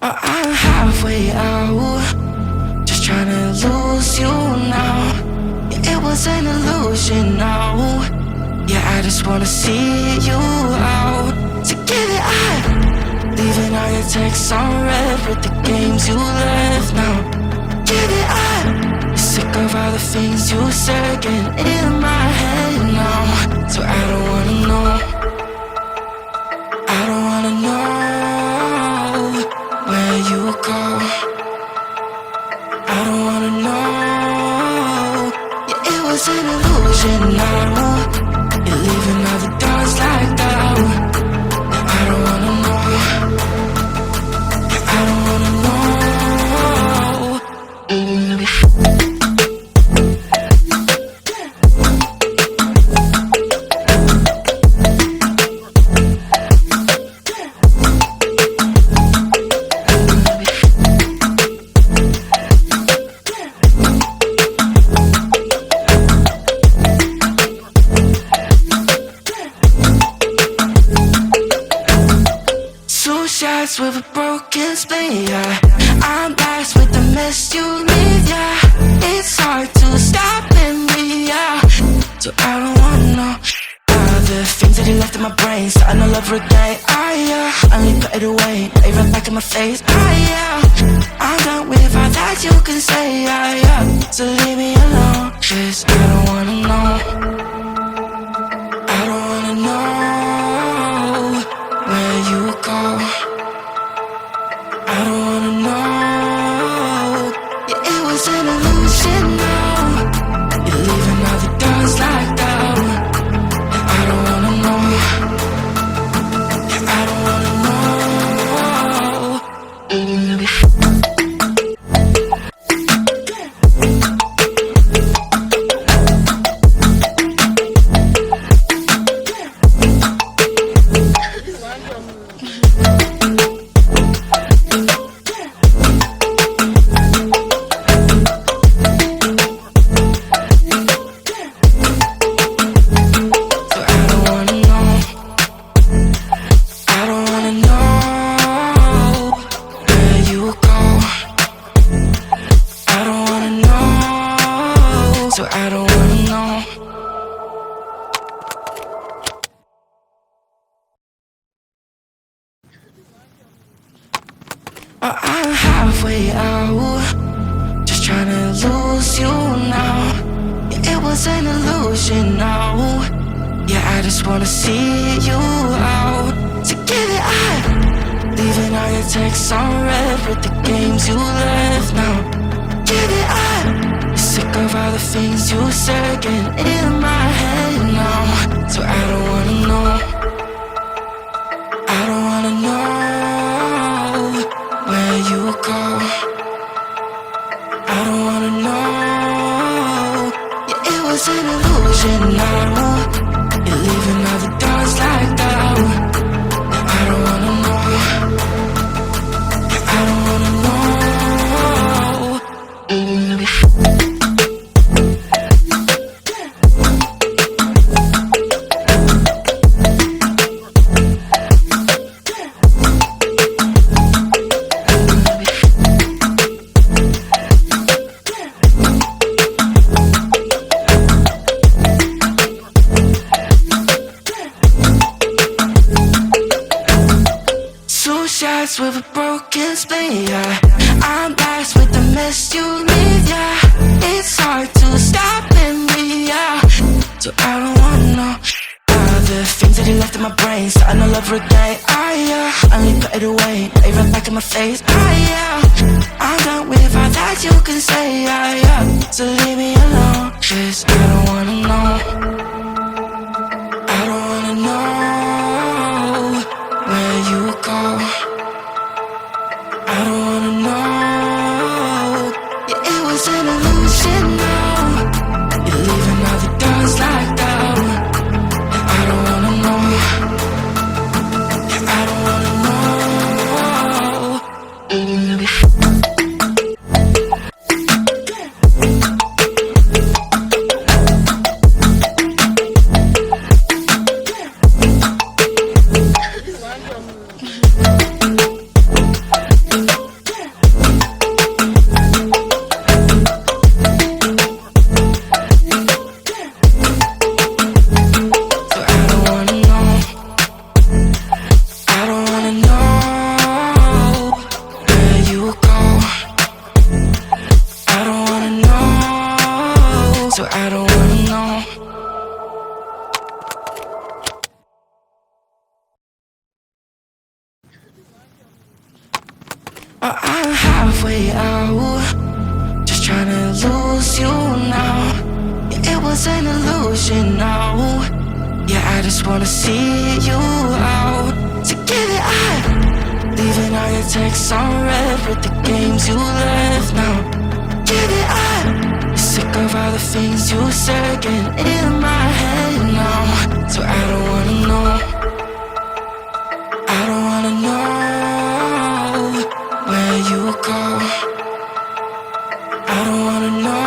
I'm halfway out, just trying to lose you now. Yeah, it was an illusion now. Yeah, I just wanna see you out. So get it out, leaving all your texts on red with the games you left now. Get it out, sick of all the things you said getting in my head now. So I don't wanna know, I don't wanna know where you go. I don't wanna know. Yeah, it was an illusion now. You're leaving all the doors like that. Yeah, I don't wanna know. Yeah, I don't wanna know. Shots with a broken spleen, yeah. I'm blessed with the mess you leave, yeah. It's hard to stop in me, yeah. So I don't wanna know the things that he left in my brain, starting all over again. I only put it away, lay right back in my face. I'm done with all that you can say, so leave me alone, 'cause I don't wanna know. I don't wanna know where you go. I don't wanna know. Yeah, it was an illusion now. You're leaving all the doors like that. Yeah, I don't wanna know. Yeah, I don't wanna know. So I don't wanna know. I'm halfway out, just trying to lose you now. Yeah, it was an illusion now. Yeah, I just wanna see you out. So get it out, leaving all your texts on red with the games you left now. Get it out, sick of all the things you said getting in my head now. So I don't wanna know, I don't wanna know where you go. I don't wanna know. Yeah, it was an illusion now. You're leaving all the doors like that. Yeah, I don't wanna know. Yeah, I don't wanna know. Shots with a broken spleen, yeah. I'm blessed with the mess you leave, yeah. It's hard to stop in me, yeah. So I don't wanna know the things that he left in my brain, starting all over again. I only put it away, lay right back in my face. I'm done with all that you can say, so leave me alone, 'cause I don't wanna know. I don't wanna know where you go. I don't wanna know. Yeah, it was an illusion now. You're leaving all the doors like that. Yeah, I don't wanna know. Yeah, I don't wanna know. django-vines. Or I'm halfway out, just trying to lose you now. Yeah, it was an illusion now. Yeah, I just wanna see you out. So get it out. Leaving all your texts on red with the games you left now. Get it out. Sick of all the things you said getting in my head now. So I don't wanna know. I don't wanna know where you go. I don't wanna know.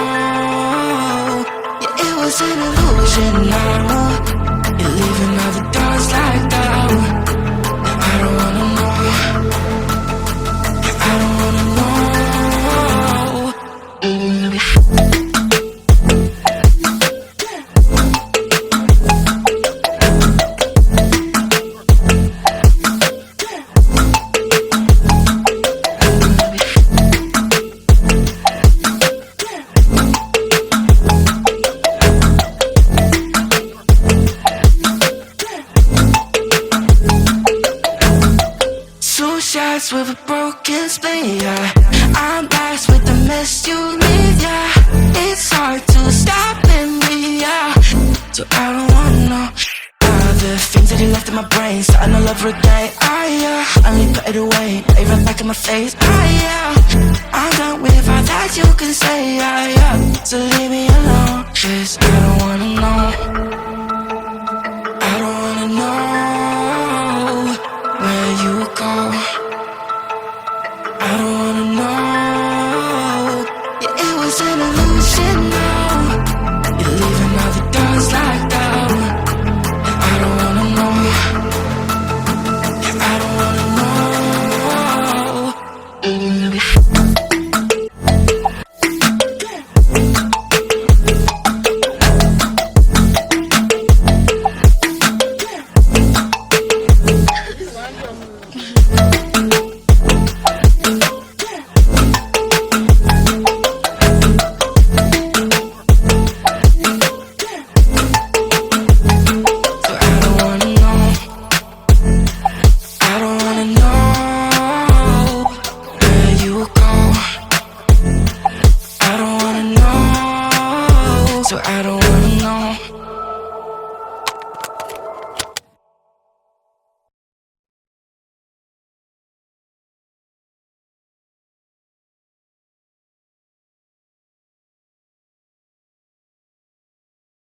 Yeah, it was an illusion now. You're leaving all the doors like that. Yeah, I don't wanna know. Yeah, I don't wanna know. Shots with a broken spleen, yeah. I'm blessed with the mess you leave, yeah. It's hard to stop in me, yeah. So I don't wanna know the things that you left in my brain, starting all over again. I only put it away, lay right back in my face. I'm done with all that you can say, so leave me alone, 'cause I don't wanna know. I don't wanna know where you go. I don't wanna know. Yeah, it was an illusion now. You're leaving all the doors like that. Yeah, I don't wanna know. Yeah, I don't wanna know.